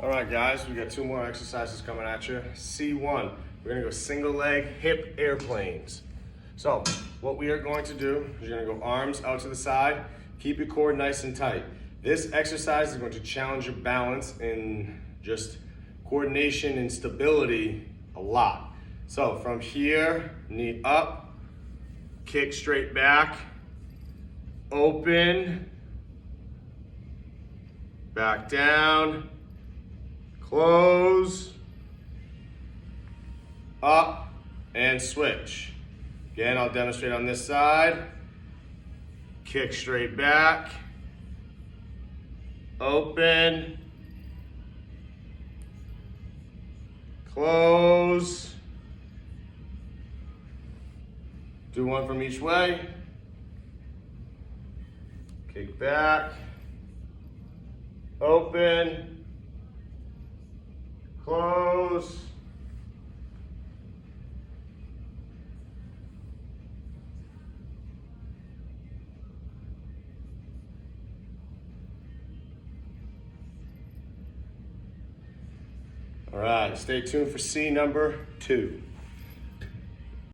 All right, guys, we got two more exercises coming at you. C1, we're gonna go single leg hip airplanes. So what we are going to do is you're gonna go arms out to the side, keep your core nice and tight. This exercise is going to challenge your balance and just coordination and stability a lot. So from here, knee up, kick straight back, open, back down, close, up, and switch. Again, I'll demonstrate on this side. Kick straight back, open, close. Do one from each way. Kick back, open, close. All right, stay tuned for C number 2.